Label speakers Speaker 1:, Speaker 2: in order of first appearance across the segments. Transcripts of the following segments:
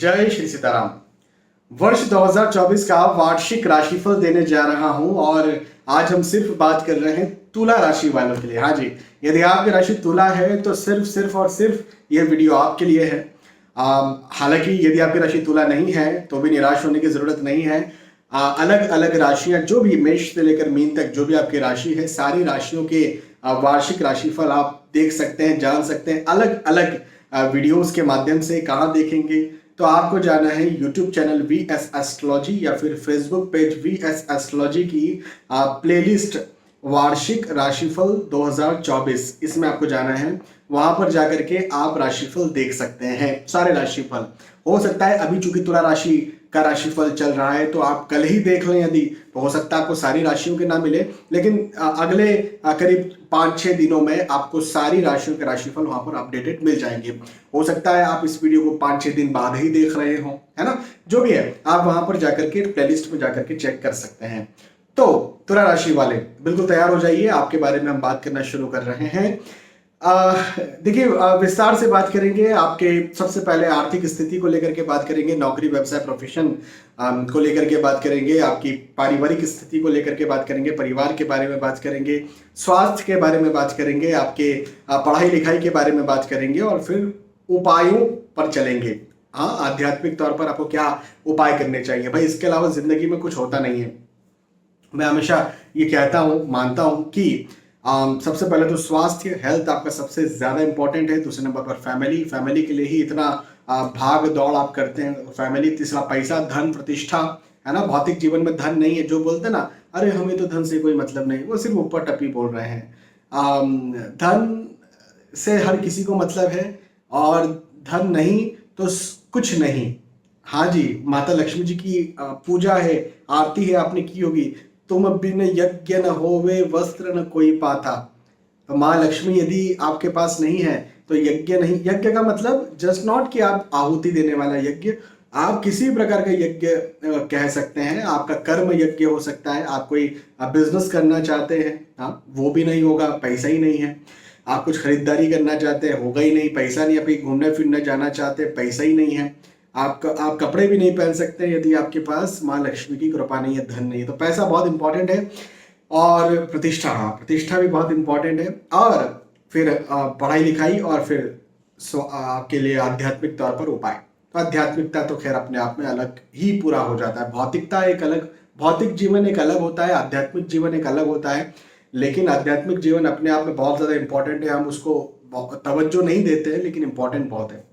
Speaker 1: जय श्री सीताराम। वर्ष 2024 का वार्षिक राशिफल देने जा रहा हूं और आज हम सिर्फ बात कर रहे हैं तुला राशि वालों के लिए। हाँ जी, यदि आपकी राशि तुला है तो सिर्फ और सिर्फ ये वीडियो आपके लिए है। हालांकि यदि आपकी राशि तुला नहीं है तो भी निराश होने की जरूरत नहीं है। अलग अलग राशियां, जो भी मेष से लेकर मीन तक जो भी आपकी राशि है, सारी राशियों के वार्षिक राशिफल आप देख सकते हैं, जान सकते हैं अलग अलग वीडियोस के माध्यम से। कहाँ देखेंगे? तो आपको जाना है यूट्यूब चैनल VS एस्ट्रोलॉजी या फिर फेसबुक पेज VS एस्ट्रोलॉजी की प्लेलिस्ट वार्षिक राशिफल 2024, इसमें आपको जाना है। वहां पर जाकर के आप राशिफल देख सकते हैं, सारे राशिफल। हो सकता है अभी चूंकि तुला राशि का राशिफल चल रहा है तो आप कल ही देख लें, यदि तो हो सकता है आपको सारी राशियों के ना मिले, लेकिन अगले करीब 5-6 दिनों में आपको सारी राशियों के राशिफल वहां पर अपडेटेड मिल जाएंगे। हो सकता है आप इस वीडियो को 5-6 दिन बाद ही देख रहे हो, है ना। जो भी है आप वहां पर जाकर के प्लेलिस्ट में जाकर के चेक कर सकते हैं। तो तुला राशि वाले बिल्कुल तैयार हो जाइए, आपके बारे में हम बात करना शुरू कर रहे हैं। देखिए, विस्तार से बात करेंगे। आपके सबसे पहले आर्थिक स्थिति को लेकर के बात करेंगे, नौकरी व्यवसाय प्रोफेशन को लेकर के बात करेंगे, आपकी पारिवारिक स्थिति को लेकर के बात करेंगे, परिवार के बारे में बात करेंगे, स्वास्थ्य के बारे में बात करेंगे, आपके पढ़ाई लिखाई के बारे में बात करेंगे और फिर उपायों पर चलेंगे। हाँ, आध्यात्मिक तौर पर आपको क्या उपाय करने चाहिए भाई, इसके अलावा जिंदगी में कुछ होता नहीं है। मैं हमेशा ये कहता हूँ, मानता हूँ कि सबसे पहले तो स्वास्थ्य, हेल्थ आपका सबसे ज्यादा इंपॉर्टेंट है। दूसरे नंबर पर फैमिली के लिए ही इतना भाग दौड़ आप करते हैं, फैमिली। तीसरा पैसा, धन, प्रतिष्ठा, है ना। भौतिक जीवन में धन नहीं है। जो बोलते हैं ना, अरे हमें तो धन से कोई मतलब नहीं, वो सिर्फ ऊपर टप्पी बोल रहे हैं। धन से हर किसी को मतलब है और धन नहीं तो कुछ नहीं। हाँ जी, माता लक्ष्मी जी की पूजा है, आरती है, आपने की होगी। तुम बिन यज्ञ न होवे वस्त्र न कोई पाता। तो माँ लक्ष्मी यदि आपके पास नहीं है तो यज्ञ नहीं। यज्ञ का मतलब जस्ट नॉट कि आप आहुति देने वाला यज्ञ, आप किसी प्रकार का यज्ञ कह सकते हैं। आपका कर्म यज्ञ हो सकता है, आप कोई बिजनेस करना चाहते हैं, हाँ, वो भी नहीं होगा, पैसा ही नहीं है। आप कुछ खरीदारी करना चाहते हैं, होगा ही नहीं, पैसा नहीं। आप कहीं घूमने फिरने जाना चाहते हैं, पैसा ही नहीं है। आप कपड़े भी नहीं पहन सकते यदि आपके पास माँ लक्ष्मी की कृपा नहीं है, धन नहीं है। तो पैसा बहुत इंपॉर्टेंट है और प्रतिष्ठा, हाँ, प्रतिष्ठा भी बहुत इंपॉर्टेंट है। और फिर पढ़ाई लिखाई और फिर आपके लिए आध्यात्मिक तौर पर उपाय। तो आध्यात्मिकता तो खैर अपने आप में अलग ही पूरा हो जाता है। भौतिकता एक अलग, भौतिक जीवन एक अलग होता है, आध्यात्मिक जीवन एक अलग होता है। लेकिन आध्यात्मिक जीवन अपने आप में बहुत ज्यादा इंपॉर्टेंट है। हम उसको तवज्जो नहीं देते हैं, लेकिन इंपॉर्टेंट बहुत है।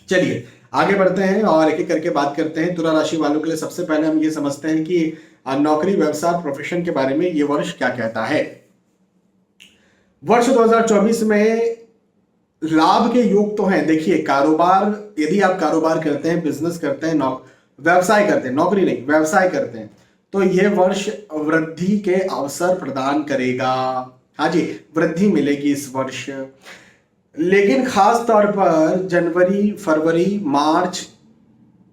Speaker 1: चलिए आगे बढ़ते हैं और एक एक करके बात करते हैं। तुला राशि वालों के लिए सबसे पहले हम ये समझते हैं कि नौकरी व्यवसाय प्रोफेशन के बारे में ये वर्ष क्या कहता है। वर्ष 2024 में लाभ के योग तो हैं। देखिए, कारोबार, यदि आप कारोबार करते हैं, बिजनेस करते हैं, व्यवसाय करते हैं, नौकरी नहीं व्यवसाय करते हैं, तो यह वर्ष वृद्धि के अवसर प्रदान करेगा। हाँ जी, वृद्धि मिलेगी इस वर्ष। लेकिन खास तौर पर जनवरी, फरवरी, मार्च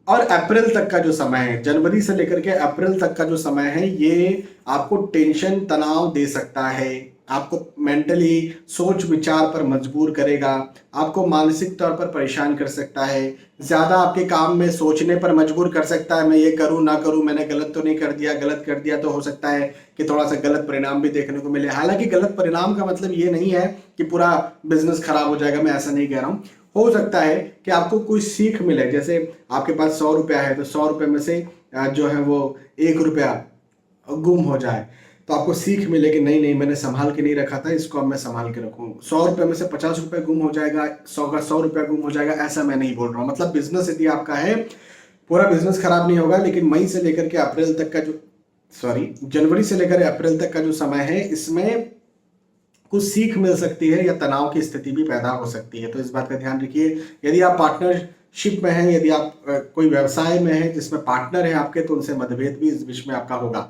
Speaker 1: और अप्रैल तक का जो समय है, जनवरी से लेकर के अप्रैल तक का जो समय है, ये आपको टेंशन, तनाव दे सकता है। आपको मेंटली सोच विचार पर मजबूर करेगा, आपको मानसिक तौर पर परेशान कर सकता है, ज्यादा आपके काम में सोचने पर मजबूर कर सकता है। मैं ये करूं ना करूं, मैंने गलत तो नहीं कर दिया, गलत कर दिया तो हो सकता है कि थोड़ा सा गलत परिणाम भी देखने को मिले। हालांकि गलत परिणाम का मतलब ये नहीं है कि पूरा बिजनेस खराब हो जाएगा, मैं ऐसा नहीं कह रहा हूं। हो सकता है कि आपको कोई सीख मिले। जैसे आपके पास 100 रुपया है तो 100 रुपये में से जो है वो 1 रुपया गुम हो जाए, तो आपको सीख मिले कि नहीं नहीं, मैंने संभाल के नहीं रखा था, इसको अब मैं संभाल के रखूँ। 100 रुपये में से 50 रुपये गुम हो जाएगा, 100 रुपया गुम हो जाएगा, ऐसा मैं नहीं बोल रहा हूँ। मतलब बिजनेस यदि आपका है, पूरा बिजनेस खराब नहीं होगा, लेकिन मई से लेकर के अप्रैल तक का जो, जनवरी से लेकर अप्रैल तक का जो समय है, इसमें कुछ सीख मिल सकती है या तनाव की स्थिति भी पैदा हो सकती है। तो इस बात का ध्यान रखिए। यदि आप पार्टनरशिप में हैं, यदि आप कोई व्यवसाय में हैं जिसमें पार्टनर है आपके, तो उनसे मतभेद भी इस बीच में आपका होगा।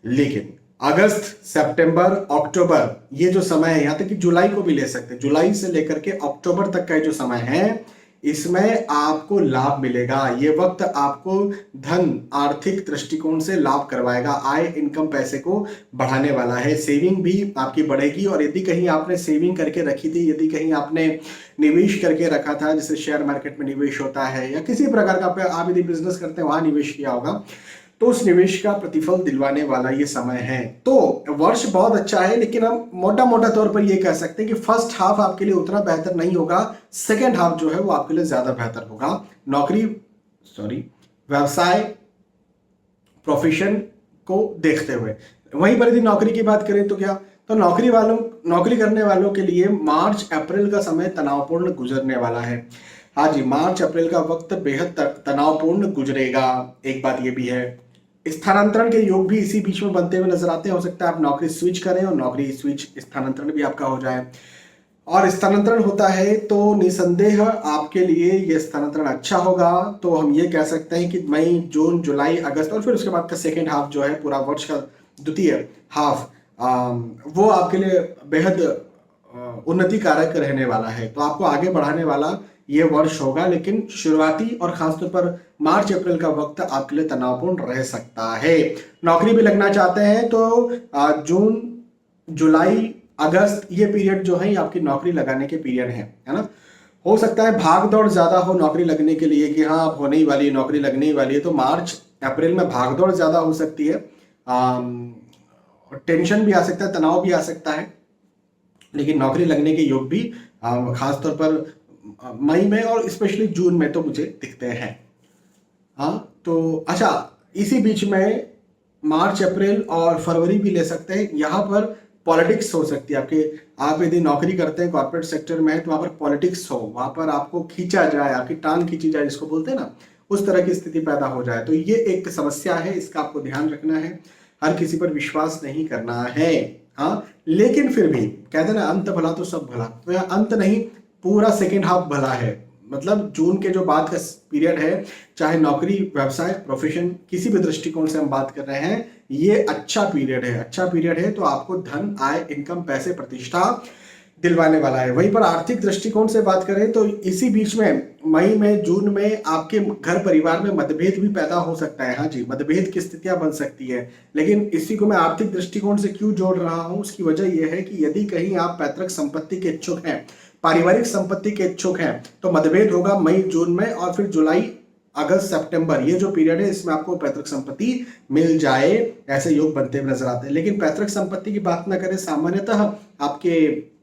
Speaker 1: लेकिन अगस्त, सितंबर, अक्टूबर, ये जो समय है, यहाँ तक कि जुलाई को भी ले सकते हैं, जुलाई से लेकर के अक्टूबर तक का जो समय है, इसमें आपको लाभ मिलेगा। ये वक्त आपको धन आर्थिक दृष्टिकोण से लाभ करवाएगा, आय इनकम पैसे को बढ़ाने वाला है। सेविंग भी आपकी बढ़ेगी, और यदि कहीं आपने सेविंग करके रखी थी, यदि कहीं आपने निवेश करके रखा था, जैसे शेयर मार्केट में निवेश होता है या किसी प्रकार का आप यदि बिजनेस करते हैं वहां निवेश किया होगा, तो उस निवेश का प्रतिफल दिलवाने वाला ये समय है। तो वर्ष बहुत अच्छा है, लेकिन हम मोटा मोटा तौर पर ये कह सकते हैं कि फर्स्ट हाफ आपके लिए उतना बेहतर नहीं होगा, सेकेंड हाफ जो है वो आपके लिए ज्यादा बेहतर होगा। व्यवसाय प्रोफेशन को देखते हुए। वहीं पर यदि नौकरी की बात करें तो क्या, तो नौकरी करने वालों के लिए मार्च अप्रैल का समय तनावपूर्ण गुजरने वाला है। हाँ जी, मार्च अप्रैल का वक्त बेहद तनावपूर्ण गुजरेगा। एक बात ये भी है, स्थानांतरण के योग भी इसी बीच में बनते हुए नजर आते हैं। हो सकता है आप नौकरी स्विच करें और नौकरी स्विच स्थानांतरण भी आपका हो जाए, और स्थानांतरण होता है तो निसंदेह आपके लिए यह स्थानांतरण अच्छा होगा। तो हम ये कह सकते हैं कि मई, जून, जुलाई, अगस्त और फिर उसके बाद का सेकेंड हाफ जो है, पूरा वर्ष का द्वितीय हाफ, वो आपके लिए बेहद उन्नति कारक रहने वाला है। तो आपको आगे बढ़ाने वाला ये वर्ष होगा, लेकिन शुरुआती और खासतौर पर मार्च अप्रैल का वक्त आपके लिए तनावपूर्ण रह सकता है। नौकरी भी लगना चाहते हैं तो जून, जुलाई, अगस्त ये पीरियड जो है आपकी नौकरी लगाने के पीरियड है ना। हो सकता है भाग दौड़ ज्यादा हो नौकरी लगने के लिए, कि हाँ अब होने ही वाली है, नौकरी लगने ही वाली है, तो मार्च अप्रैल में भाग दौड़ ज्यादा हो सकती है, टेंशन भी आ सकता है, तनाव भी आ सकता है, लेकिन नौकरी लगने के योग भी खासतौर पर मई में और स्पेशली जून में तो मुझे दिखते हैं। हाँ, तो अच्छा, इसी बीच में मार्च, अप्रैल और फरवरी भी ले सकते हैं। यहाँ पर पॉलिटिक्स हो सकती है आप यदि नौकरी करते हैं कॉर्पोरेट सेक्टर में, तो वहाँ पर पॉलिटिक्स हो, वहाँ पर आपको खींचा जाए, आपकी टांग खींची जाए जिसको बोलते हैं ना, उस तरह की स्थिति पैदा हो जाए, तो ये एक समस्या है, इसका आपको ध्यान रखना है। हर किसी पर विश्वास नहीं करना है। हाँ, लेकिन फिर भी कहते हैं ना, अंत भला तो सब भला, तो यह अंत नहीं, पूरा सेकेंड हाफ भला है। मतलब जून के जो बाद का पीरियड है, चाहे नौकरी, व्यवसाय, प्रोफेशन, किसी भी दृष्टिकोण से हम बात कर रहे हैं, ये अच्छा पीरियड है। अच्छा पीरियड है तो आपको धन, आय, इनकम, पैसे, प्रतिष्ठा दिलवाने वाला है। वहीं पर आर्थिक दृष्टिकोण से बात करें तो इसी बीच में मई में, जून में आपके घर परिवार में मतभेद भी पैदा हो सकता है। हाँ जी, मतभेद की स्थितियां बन सकती है, लेकिन इसी को मैं आर्थिक दृष्टिकोण से क्यों जोड़ रहा हूं, उसकी वजह यह है कि यदि कहीं आप पैतृक संपत्ति के इच्छुक हैं, पारिवारिक संपत्ति के इच्छुक हैं, तो मतभेद होगा मई, जून में, और फिर जुलाई, अगस्त, सितंबर, ये जो पीरियड है इसमें आपको पैतृक संपत्ति मिल जाए, ऐसे योग बनते हुए नजर आते हैं। लेकिन पैतृक संपत्ति की बात ना करें, सामान्यतः आपके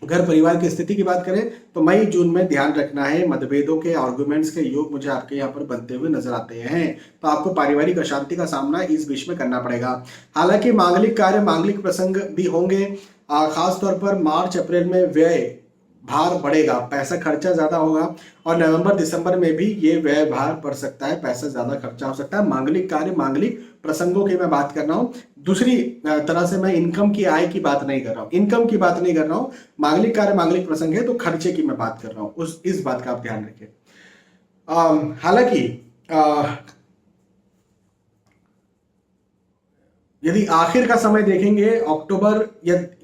Speaker 1: घर परिवार की स्थिति की बात करें तो मई, जून में ध्यान रखना है, मतभेदों के, आर्गुमेंट्स के योग मुझे आपके यहाँ पर बनते हुए नजर आते हैं। तो आपको पारिवारिक अशांति का सामना इस बीच में करना पड़ेगा। हालांकि मांगलिक कार्य, मांगलिक प्रसंग भी होंगे। खास तौर पर मार्च अप्रैल में व्यय भार बढ़ेगा, पैसा खर्चा ज्यादा होगा, और नवंबर दिसंबर में भी ये व्यय भार बढ़ सकता है, पैसा ज्यादा खर्चा हो सकता है। मांगलिक कार्य, मांगलिक प्रसंगों की मैं बात कर रहा हूँ। दूसरी तरह से मैं इनकम की, आय की बात नहीं कर रहा हूँ, इनकम की बात नहीं कर रहा हूँ। मांगलिक कार्य, मांगलिक प्रसंग है तो खर्चे की मैं बात कर रहा हूँ, इस बात का आप ध्यान रखिए। हालांकि यदि आखिर का समय देखेंगे, अक्टूबर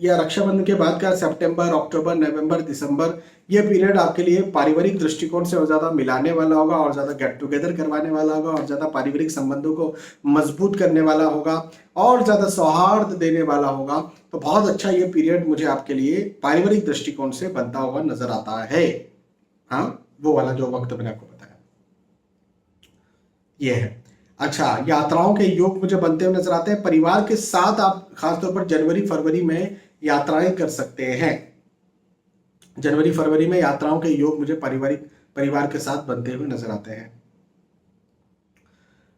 Speaker 1: या रक्षाबंधन के बाद का सितंबर, अक्टूबर, नवंबर, दिसंबर, ये पीरियड आपके लिए पारिवारिक दृष्टिकोण से और ज्यादा मिलाने वाला होगा, और ज्यादा गेट टुगेदर करवाने वाला होगा, और ज्यादा पारिवारिक संबंधों को मजबूत करने वाला होगा, और ज्यादा सौहार्द देने वाला होगा। तो बहुत अच्छा ये पीरियड मुझे आपके लिए पारिवारिक दृष्टिकोण से बनता हुआ नजर आता है। हाँ, वो वाला जो वक्त मैंने आपको बताया ये है। अच्छा, यात्राओं के योग मुझे बनते हुए नजर आते हैं। परिवार के साथ आप खासतौर पर जनवरी, फरवरी में यात्राएं कर सकते हैं। जनवरी, फरवरी में यात्राओं के योग मुझे परिवार के साथ बनते हुए नजर आते हैं।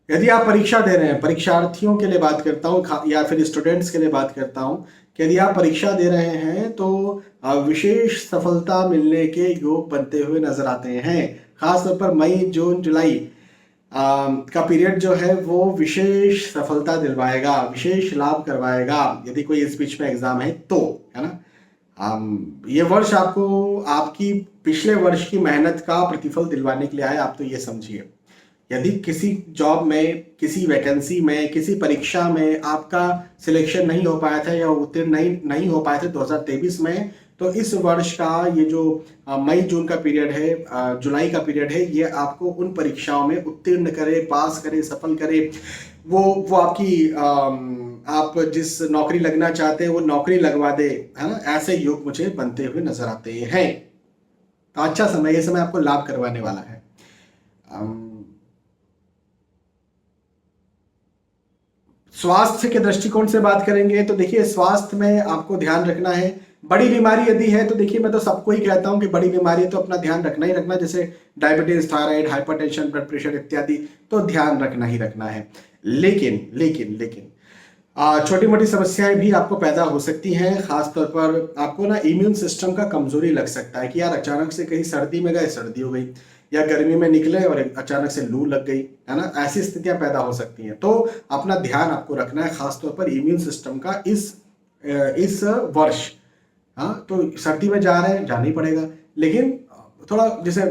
Speaker 1: यदि आप परीक्षा दे रहे हैं, परीक्षार्थियों के लिए बात करता हूं, या फिर स्टूडेंट्स के लिए बात करता हूं, कि यदि आप परीक्षा दे रहे हैं तो विशेष सफलता मिलने के योग बनते हुए नजर आते हैं। खासतौर पर मई, जून, जुलाई का पीरियड जो है वो विशेष सफलता दिलवाएगा, विशेष लाभ करवाएगा, यदि कोई इस बीच में एग्जाम है तो, है ना। ये वर्ष आपको आपकी पिछले वर्ष की मेहनत का प्रतिफल दिलवाने के लिए आया, आप तो ये समझिए। यदि किसी जॉब में, किसी वैकेंसी में, किसी परीक्षा में आपका सिलेक्शन नहीं हो पाया था, या उत्तीर्ण नहीं हो पाए थे 2023 में, तो इस वर्ष का ये जो मई जून का पीरियड है, जुलाई का पीरियड है, ये आपको उन परीक्षाओं में उत्तीर्ण करे, पास करे, सफल करे, वो आपकी आप जिस नौकरी लगना चाहते हैं वो नौकरी लगवा दे, है ना। ऐसे योग मुझे बनते हुए नजर आते हैं। तो अच्छा समय, ये समय आपको लाभ करवाने वाला है। स्वास्थ्य के दृष्टिकोण से बात करेंगे तो देखिए, स्वास्थ्य में आपको ध्यान रखना है। बड़ी बीमारी यदि है तो देखिए, मैं तो सबको ही कहता हूं कि बड़ी बीमारी है तो अपना ध्यान रखना ही रखना, जैसे diabetes, thyroid, hypertension, blood pressure इत्यादि, तो ध्यान रखना ही रखना है। लेकिन लेकिन लेकिन छोटी मोटी समस्याएं भी आपको पैदा हो सकती हैं। खासतौर पर आपको ना इम्यून सिस्टम का कमजोरी लग सकता है कि यार अचानक से कहीं सर्दी में गए, सर्दी हो गई, या गर्मी में निकले और अचानक से लू लग गई, है ना। ऐसी स्थितियां पैदा हो सकती हैं। तो अपना ध्यान आपको रखना है खासतौर पर इम्यून सिस्टम का इस वर्ष। हाँ, तो सर्दी में जा रहे हैं, जाना ही पड़ेगा, लेकिन थोड़ा जैसे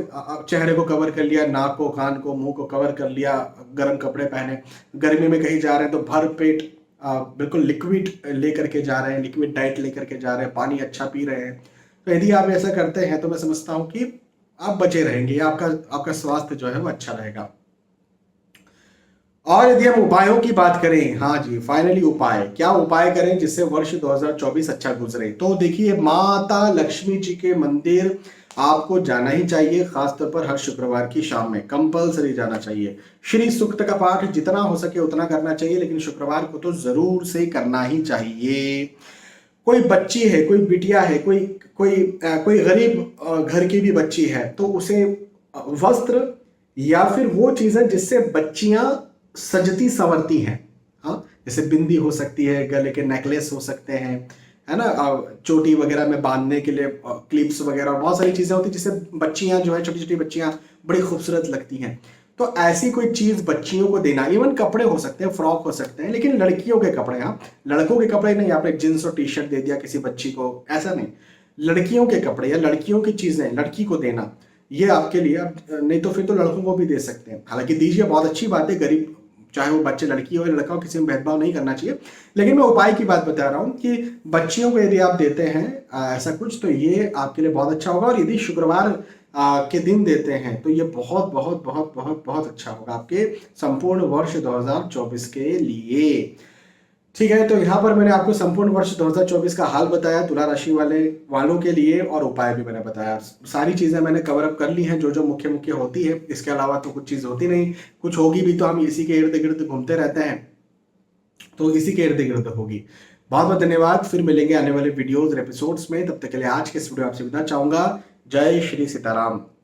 Speaker 1: चेहरे को कवर कर लिया, नाक को, कान को, मुंह को कवर कर लिया, गर्म कपड़े पहने। गर्मी में कहीं जा रहे हैं तो भर पेट बिल्कुल लिक्विड लेकर के जा रहे हैं, लिक्विड डाइट लेकर के जा रहे हैं, पानी अच्छा पी रहे हैं। तो यदि आप ऐसा करते हैं तो मैं समझता हूं कि आप बचे रहेंगे, आपका स्वास्थ्य जो है वो अच्छा रहेगा। और यदि हम उपायों की बात करें, हाँ जी, फाइनली उपाय, क्या उपाय करें जिससे वर्ष 2024 अच्छा गुजरे। तो देखिए, माता लक्ष्मी जी के मंदिर आपको जाना ही चाहिए, खासतौर पर हर शुक्रवार की शाम में कंपलसरी जाना चाहिए। श्री सूक्त का पाठ जितना हो सके उतना करना चाहिए, लेकिन शुक्रवार को तो जरूर से करना ही चाहिए। कोई बच्ची है, कोई बिटिया है, कोई गरीब घर की भी बच्ची है, तो उसे वस्त्र या फिर वो चीजें जिससे बच्चियां सजती संवरती हैं, हाँ, जैसे बिंदी हो सकती है, गले के नेकलेस हो सकते हैं, है ना, चोटी वगैरह में बांधने के लिए क्लिप्स वगैरह, बहुत सारी चीजें होती हैं जिससे बच्चियां जो है, छोटी छोटी बच्चियां बड़ी खूबसूरत लगती हैं। तो ऐसी कोई चीज बच्चियों को देना, इवन कपड़े हो सकते हैं, फ्रॉक हो सकते हैं, लेकिन लड़कियों के कपड़े, हाँ, लड़कों के कपड़े नहीं। आपने जींस और टी शर्ट दे दिया किसी बच्ची को, ऐसा नहीं। लड़कियों के कपड़े या लड़कियों की चीजें लड़की को देना, ये आपके लिए, अब नहीं तो फिर तो लड़कों को भी दे सकते हैं, हालांकि दीजिए, बहुत अच्छी बात है। गरीब, चाहे वो बच्चे लड़की हो या लड़का हो, किसी में भेदभाव नहीं करना चाहिए। लेकिन मैं उपाय की बात बता रहा हूं कि बच्चियों को यदि आप देते हैं ऐसा कुछ, तो ये आपके लिए बहुत अच्छा होगा। और यदि शुक्रवार के दिन देते हैं तो ये बहुत बहुत बहुत बहुत बहुत अच्छा होगा आपके संपूर्ण वर्ष 2024 के लिए। ठीक है, तो यहाँ पर मैंने आपको संपूर्ण वर्ष 2024 का हाल बताया तुला राशि वालों के लिए, और उपाय भी मैंने बताया। सारी चीजें मैंने कवर अप कर ली हैं, जो जो मुख्य मुख्य होती है। इसके अलावा तो कुछ चीज होती नहीं, कुछ होगी भी तो हम इसी के इर्द गिर्द घूमते रहते हैं, तो इसी के इर्द गिर्द होगी। बहुत बहुत धन्यवाद, फिर मिलेंगे आने वाले वीडियोज और एपिसोड्स में। तब तक के लिए आज के इस वीडियो आपसे विदा चाहूंगा। जय श्री सीताराम।